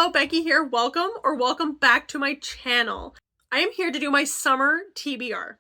Hello, Becky here. Welcome back to my channel. I am here to do my summer TBR.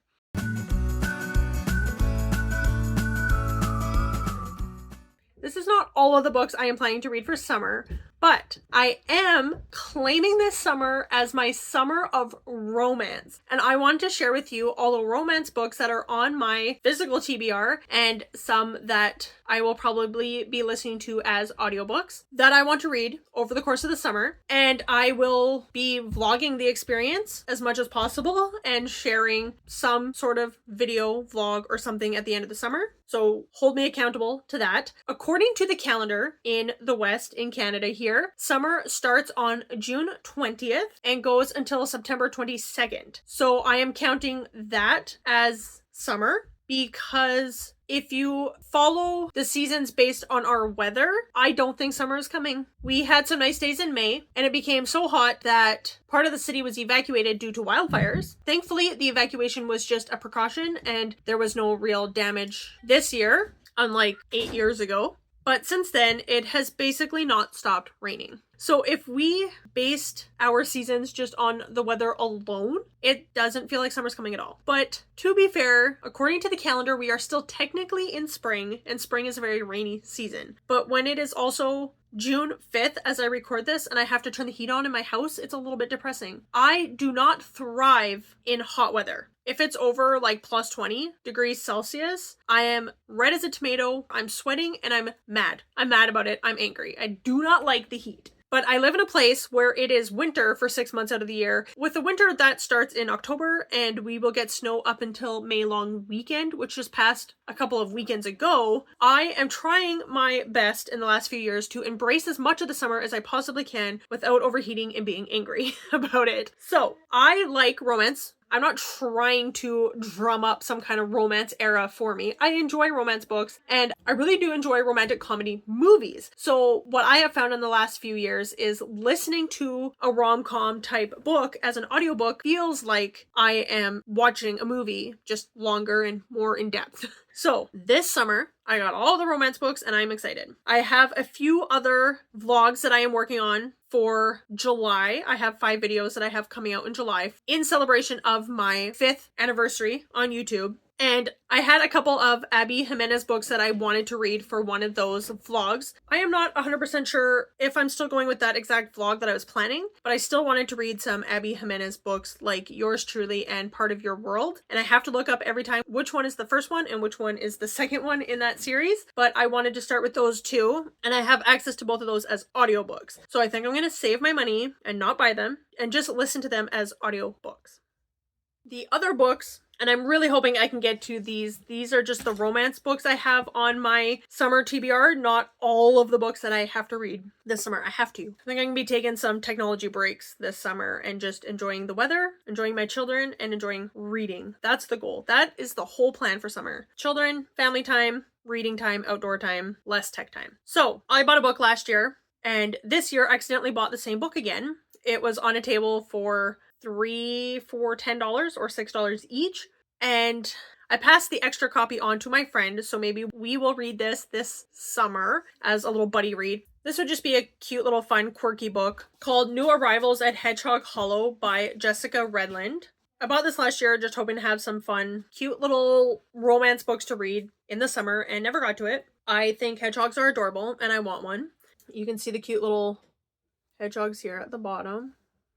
This is not all of the books I am planning to read for summer, but I am claiming this summer as my summer of romance. And I want to share with you all the romance books that are on my physical TBR and some that I will probably be listening to as audiobooks that I want to read over the course of the summer. And I will be vlogging the experience as much as possible and sharing some sort of video vlog or something at the end of the summer. So hold me accountable to that. According to the calendar in the West, in Canada here, summer starts on June 20th and goes until September 22nd. So I am counting that as summer because if you follow the seasons based on our weather, I don't think summer is coming. We had some nice days in May and it became so hot that part of the city was evacuated due to wildfires. Thankfully, the evacuation was just a precaution and there was no real damage this year, unlike 8 years ago. But since then, it has basically not stopped raining. So if we based our seasons just on the weather alone, it doesn't feel like summer's coming at all. But to be fair, according to the calendar, we are still technically in spring, and spring is a very rainy season. But when it is also June 5th as I record this and I have to turn the heat on in my house, it's a little bit depressing. I do not thrive in hot weather. If it's over like plus 20 degrees Celsius, I am red as a tomato, I'm sweating, and I'm mad. I'm mad about it. I'm angry. I do not like the heat. But I live in a place where it is winter for 6 months out of the year. With the winter that starts in October, and we will get snow up until May long weekend, which just passed a couple of weekends ago. I am trying my best in the last few years to embrace as much of the summer as I possibly can without overheating and being angry about it. So I like romance. I'm not trying to drum up some kind of romance era for me. I enjoy romance books and I really do enjoy romantic comedy movies. So what I have found in the last few years is listening to a rom-com type book as an audiobook feels like I am watching a movie, just longer and more in depth. So this summer, I got all the romance books and I'm excited. I have a few other vlogs that I am working on for July. I have 5 videos that I have coming out in July in celebration of my 5th anniversary on YouTube. And I had a couple of Abby Jimenez books that I wanted to read for one of those vlogs. I am not 100% sure if I'm still going with that exact vlog that I was planning, but I still wanted to read some Abby Jimenez books like Yours Truly and Part of Your World. And I have to look up every time which one is the first one and which one is the second one in that series. But I wanted to start with those two, and I have access to both of those as audiobooks. So I think I'm going to save my money and not buy them and just listen to them as audiobooks. The other books, and I'm really hoping I can get to these. These are just the romance books I have on my summer TBR, not all of the books that I have to read this summer. I have to. I think I'm going to be taking some technology breaks this summer and just enjoying the weather, enjoying my children, and enjoying reading. That's the goal. That is the whole plan for summer. Children, family time, reading time, outdoor time, less tech time. So I bought a book last year, and this year I accidentally bought the same book again. It was on a table for $3 for $10 or $6 each. And I passed the extra copy on to my friend, so maybe we will read this summer as a little buddy read. This would just be a cute little fun quirky book called New Arrivals at Hedgehog Hollow by Jessica Redland. I bought this last year just hoping to have some fun, cute little romance books to read in the summer and never got to it. I think hedgehogs are adorable and I want one. You can see the cute little hedgehogs here at the bottom.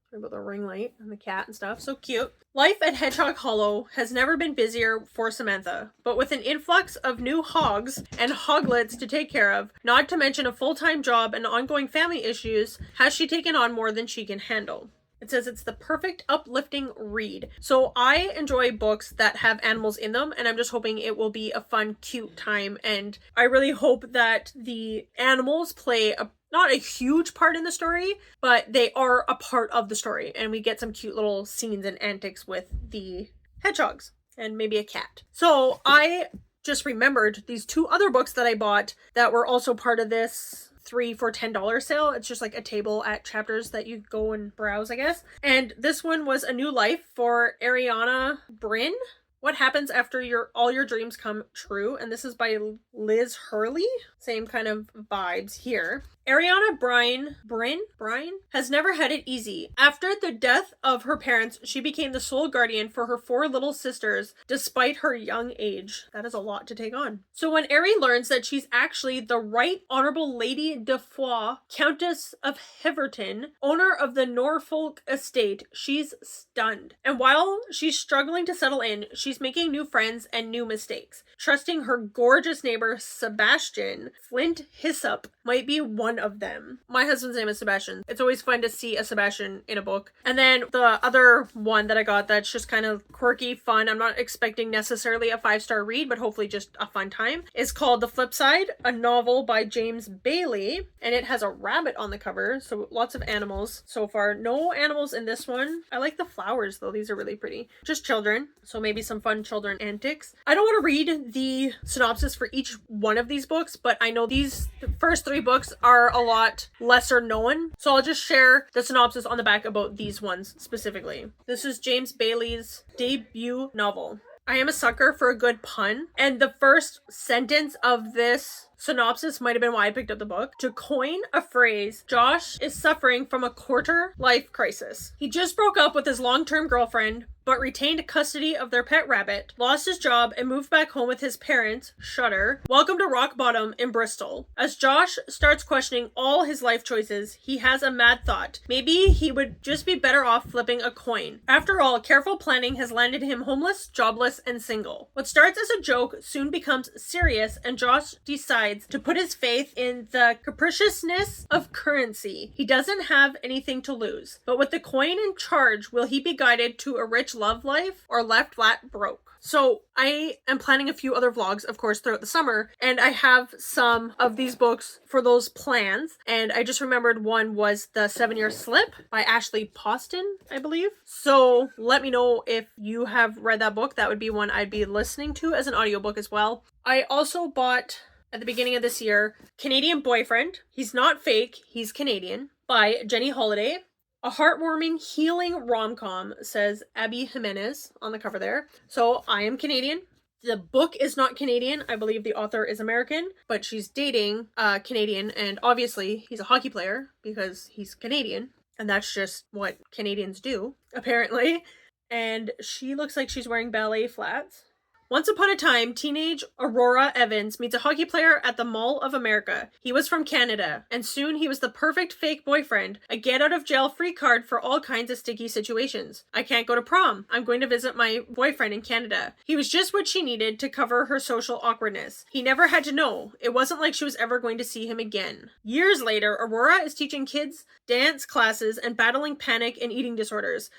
Sorry about the ring light and the cat and stuff. So cute. Life at Hedgehog Hollow has never been busier for Samantha, but with an influx of new hogs and hoglets to take care of, not to mention a full-time job and ongoing family issues, has she taken on more than she can handle. It says it's the perfect uplifting read. So I enjoy books that have animals in them, and I'm just hoping it will be a fun, cute time. And I really hope that the animals play not a huge part in the story, but they are a part of the story. And we get some cute little scenes and antics with the hedgehogs and maybe a cat. So I just remembered these 2 other books that I bought that were also part of this 3 for $10 sale. It's just like a table at Chapters that you go and browse, I guess. And this one was A New Life for Ariana Bryn. What happens after all your dreams come true? And this is by Liz Hurley. Same kind of vibes here. Ariana Brine has never had it easy. After the death of her parents, she became the sole guardian for her 4 little sisters, despite her young age. That is a lot to take on. So when Ari learns that she's actually the Right Honourable Lady de Foix, Countess of Heverton, owner of the Norfolk estate, she's stunned. And while she's struggling to settle in, she's making new friends and new mistakes. Trusting her gorgeous neighbor, Sebastian, Flint Hyssop, might be one of them. My husband's name is Sebastian. It's always fun to see a Sebastian in a book. And then the other one that I got that's just kind of quirky, fun, I'm not expecting necessarily a 5-star read, but hopefully just a fun time, is called The Flip Side, a novel by James Bailey. And it has a rabbit on the cover, so lots of animals so far. No animals in this one. I like the flowers though, these are really pretty. Just children, so maybe some fun children antics. I don't want to read the synopsis for each one of these books, but I know these first 3 books are a lot lesser known, so I'll just share the synopsis on the back about these ones specifically. This is James Bailey's debut novel. I am a sucker for a good pun, and the first sentence of this synopsis might have been why I picked up the book. To coin a phrase, Josh is suffering from a quarter-life crisis. He just broke up with his long-term girlfriend, but retained custody of their pet rabbit, lost his job, and moved back home with his parents, Shudder. Welcome to rock bottom in Bristol. As Josh starts questioning all his life choices, he has a mad thought. Maybe he would just be better off flipping a coin. After all, careful planning has landed him homeless, jobless, and single. What starts as a joke soon becomes serious, and Josh decides to put his faith in the capriciousness of currency. He doesn't have anything to lose, but with the coin in charge, will he be guided to a rich love life or left flat broke? So I am planning a few other vlogs, of course, throughout the summer, and I have some of these books for those plans. And I just remembered one was The 7-Year Slip by Ashley Poston, I believe. So let me know if you have read that book. That would be one I'd be listening to as an audiobook as well. I also bought, at the beginning of this year, Canadian Boyfriend. He's not fake, he's Canadian, by Jenny Holiday. A heartwarming, healing rom-com, says Abby Jimenez on the cover there. So I am Canadian. The book is not Canadian. I believe the author is American, but she's dating Canadian, and obviously he's a hockey player because he's Canadian, and that's just what Canadians do, apparently. And she looks like she's wearing ballet flats. Once upon a time, teenage Aurora Evans meets a hockey player at the Mall of America. He was from Canada, and soon he was the perfect fake boyfriend, a get-out-of-jail-free card for all kinds of sticky situations. I can't go to prom. I'm going to visit my boyfriend in Canada. He was just what she needed to cover her social awkwardness. He never had to know. It wasn't like she was ever going to see him again. Years later, Aurora is teaching kids dance classes and battling panic and eating disorders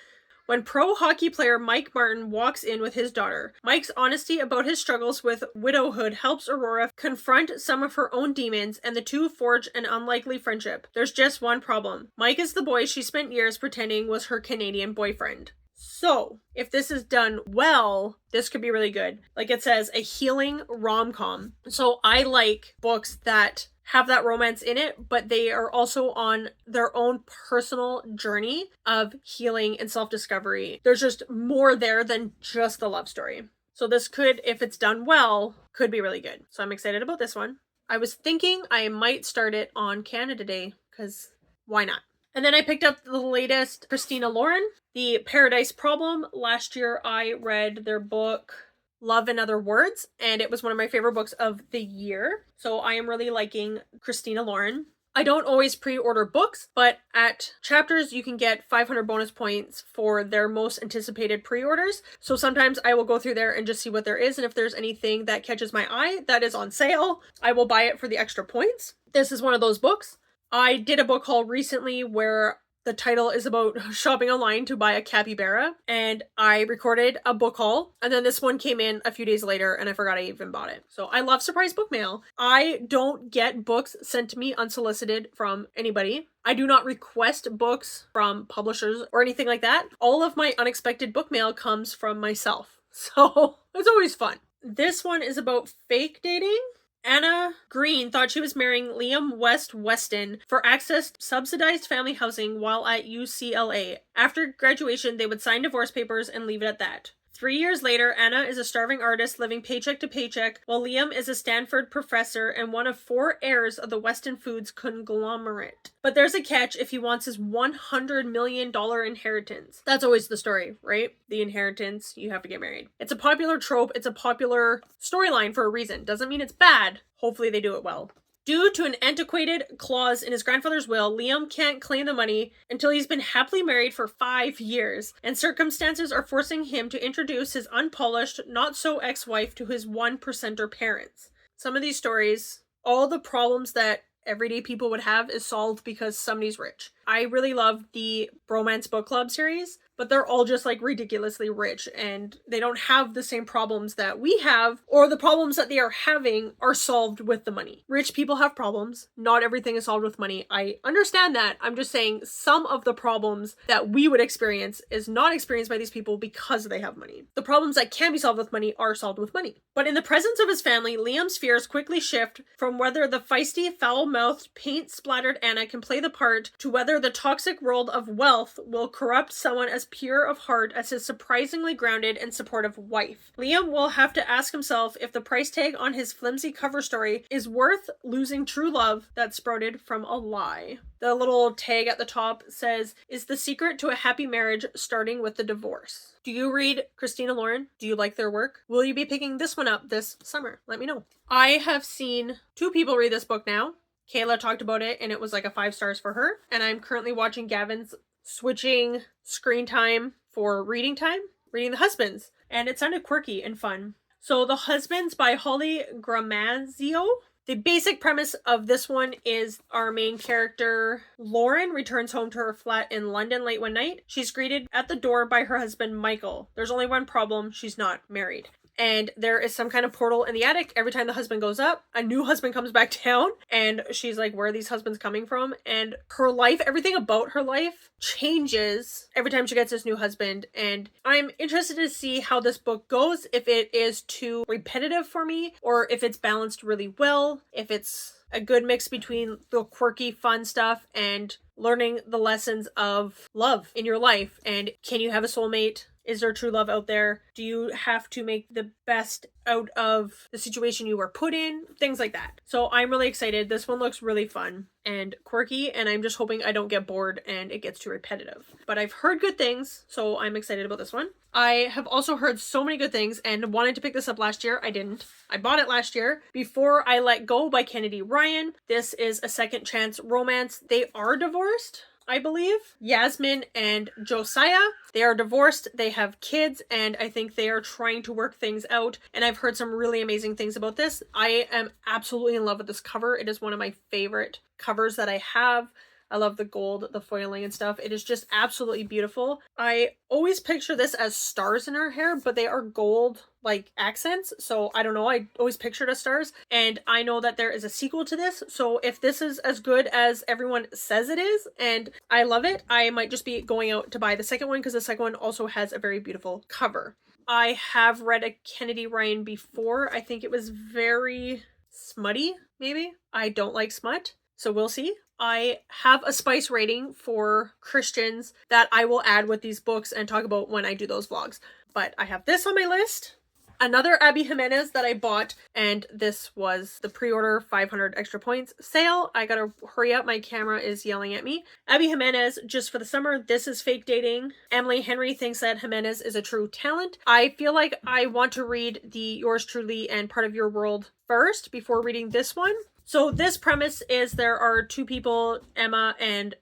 when pro hockey player Mike Martin walks in with his daughter. Mike's honesty about his struggles with widowhood helps Aurora confront some of her own demons, and the two forge an unlikely friendship. There's just one problem. Mike is the boy she spent years pretending was her Canadian boyfriend. So, if this is done well, this could be really good. Like it says, a healing rom-com. So I like books that have that romance in it, but they are also on their own personal journey of healing and self-discovery. There's just more there than just the love story. So this could, if it's done well, could be really good. So I'm excited about this one. I was thinking I might start it on Canada Day, because why not? And then I picked up the latest Christina Lauren, The Paradise Problem. Last year I read their book Love in Other Words, and it was one of my favorite books of the year. So I am really liking Christina Lauren. I don't always pre-order books, but at Chapters you can get 500 bonus points for their most anticipated pre-orders. So sometimes I will go through there and just see what there is, and if there's anything that catches my eye that is on sale, I will buy it for the extra points. This is one of those books. I did a book haul recently where the title is about shopping online to buy a capybara, and I recorded a book haul, and then this one came in a few days later and I forgot I even bought it. So I love surprise book mail. I don't get books sent to me unsolicited from anybody. I do not request books from publishers or anything like that. All of my unexpected book mail comes from myself. So it's always fun. This one is about fake dating. Anna Green thought she was marrying Liam Weston for access to subsidized family housing while at UCLA. After graduation, they would sign divorce papers and leave it at that. 3 years later, Anna is a starving artist living paycheck to paycheck, while Liam is a Stanford professor and one of 4 heirs of the Weston Foods conglomerate. But there's a catch if he wants his $100 million inheritance. That's always the story, right? The inheritance, you have to get married. It's a popular trope, it's a popular storyline for a reason. Doesn't mean it's bad. Hopefully they do it well. Due to an antiquated clause in his grandfather's will, Liam can't claim the money until he's been happily married for 5 years, and circumstances are forcing him to introduce his unpolished, not-so-ex-wife to his 1%er parents. Some of these stories, all the problems that everyday people would have is solved because somebody's rich. I really love the Romance Book Club series, but they're all just like ridiculously rich and they don't have the same problems that we have, or the problems that they are having are solved with the money. Rich people have problems. Not everything is solved with money. I understand that. I'm just saying some of the problems that we would experience is not experienced by these people because they have money. The problems that can be solved with money are solved with money. But in the presence of his family, Liam's fears quickly shift from whether the feisty, foul-mouthed, paint-splattered Anna can play the part to whether the toxic world of wealth will corrupt someone as pure of heart as his surprisingly grounded and supportive wife. Liam will have to ask himself if the price tag on his flimsy cover story is worth losing true love that sprouted from a lie. The little tag at the top says, "Is the secret to a happy marriage starting with the divorce?" Do you read Christina Lauren? Do you like their work? Will you be picking this one up this summer? Let me know. I have seen 2 people read this book now. Kayla talked about it and it was like a 5 stars for her. And I'm currently watching Gavin's switching screen time for reading time, reading The Husbands. And it sounded quirky and fun. So The Husbands by Holly Gramazio. The basic premise of this one is our main character, Lauren, returns home to her flat in London late one night. She's greeted at the door by her husband, Michael. There's only one problem, she's not married. And there is some kind of portal in the attic. Every time the husband goes up, a new husband comes back down. And she's like, where are these husbands coming from? And her life, everything about her life changes every time she gets this new husband. And I'm interested to see how this book goes. If it is too repetitive for me, or if it's balanced really well. If it's a good mix between the quirky, fun stuff and learning the lessons of love in your life. And can you have a soulmate? Is there true love out there? Do you have to make the best out of the situation you were put in? Things like that. So I'm really excited. This one looks really fun and quirky, and I'm just hoping I don't get bored and it gets too repetitive. But I've heard good things, so I'm excited about this one. I have also heard so many good things and wanted to pick this up last year. I didn't. I bought it last year. Before I Let Go by Kennedy Ryan. This is a second chance romance. They are divorced, I believe. Yasmin and Josiah. They are divorced, they have kids, and I think they are trying to work things out. And I've heard some really amazing things about this. I am absolutely in love with this cover. It is one of my favorite covers that I have. I love the gold, the foiling and stuff. It is just absolutely beautiful. I always picture this as stars in her hair, but they are gold like accents. So I don't know. I always pictured as stars. And I know that there is a sequel to this. So if this is as good as everyone says it is, and I love it, I might just be going out to buy the second one because the second one also has a very beautiful cover. I have read a Kennedy Ryan before. I think it was very smutty, maybe. I don't like smut. So we'll see. I have a spice rating for Christians that I will add with these books and talk about when I do those vlogs. But I have this on my list. Another Abby Jimenez that I bought, and this was the pre-order 500 extra points sale. I gotta hurry up, my camera is yelling at me. Abby Jimenez, Just for the Summer, This is Fake Dating. Emily Henry thinks that Jimenez is a true talent. I feel like I want to read the Yours Truly and Part of Your World first before reading this one. So this premise is there are 2 people, Emma and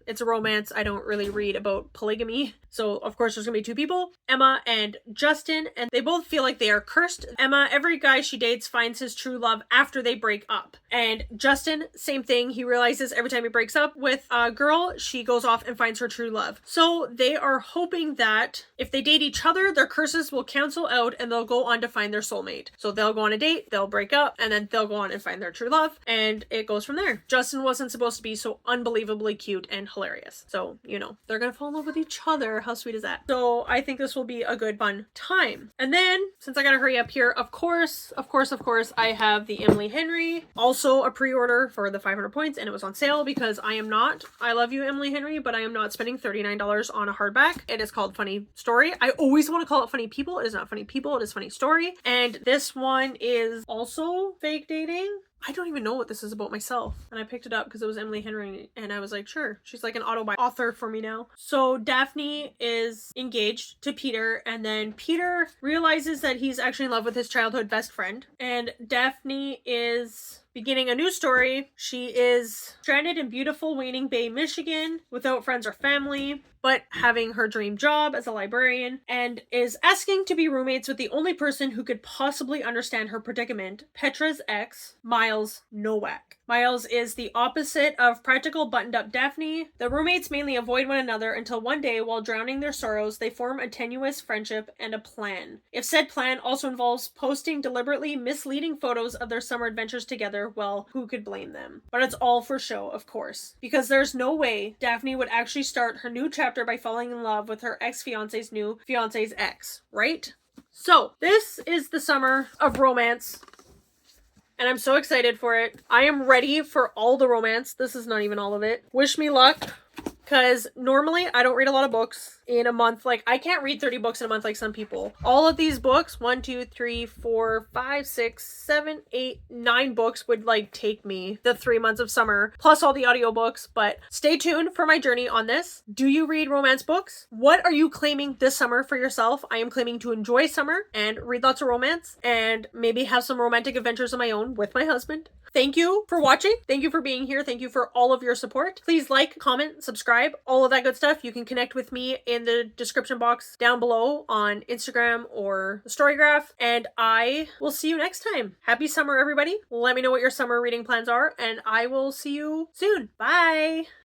it's a romance. I don't really read about polygamy. So of course there's gonna be 2 people, Emma and Justin, and they both feel like they are cursed. Emma, every guy she dates finds his true love after they break up. And Justin, same thing. He realizes every time he breaks up with a girl, she goes off and finds her true love. So they are hoping that if they date each other, their curses will cancel out and they'll go on to find their soulmate. So they'll go on a date, they'll break up, and then they'll go on and find their true love. And it goes from there. Justin wasn't supposed to be so unbelievably cute and hilarious. So, you know, they're gonna fall in love with each other. How sweet is that? So I think this will be a good, fun time. And then, since I gotta hurry up here, of course, I have the Emily Henry. Also a pre-order for the 500 points, and it was on sale because I love you, Emily Henry, but I am not spending $39 on a hardback. It is called Funny Story. I always want to call it Funny People. It is not Funny People, it is Funny Story. And this one is also fake dating. I don't even know what this is about myself. And I picked it up because it was Emily Henry and I was like, sure. She's like an autobiography author for me now. So Daphne is engaged to Peter, and then Peter realizes that he's actually in love with his childhood best friend. And Daphne is beginning a new story. She is stranded in beautiful Waning Bay, Michigan, without friends or family, but having her dream job as a librarian, and is asking to be roommates with the only person who could possibly understand her predicament, Petra's ex, Miles Nowak. Miles is the opposite of practical buttoned-up Daphne. The roommates mainly avoid one another until one day, while drowning their sorrows, they form a tenuous friendship and a plan. If said plan also involves posting deliberately misleading photos of their summer adventures together, well, who could blame them? But it's all for show, of course, because there's no way Daphne would actually start her new chapter by falling in love with her ex-fiance's new fiance's ex, right? So, this is the summer of romance, and I'm so excited for it. I am ready for all the romance. This is not even all of it. Wish me luck, because normally I don't read a lot of books in a month. Like, I can't read 30 books in a month like some people. All of these books, 1, 2, 3, 4, 5, 6, 7, 8, 9 books would like take me the 3 months of summer, plus all the audiobooks. But stay tuned for my journey on this. Do you read romance books? What are you claiming this summer for yourself? I am claiming to enjoy summer and read lots of romance and maybe have some romantic adventures of my own with my husband. Thank you for watching. Thank you for being here. Thank you for all of your support. Please like, comment, subscribe, all of that good stuff. You can connect with me in the description box down below on Instagram or the Storygraph, and I will see you next time. Happy summer, everybody. Let me know what your summer reading plans are, and I will see you soon. Bye!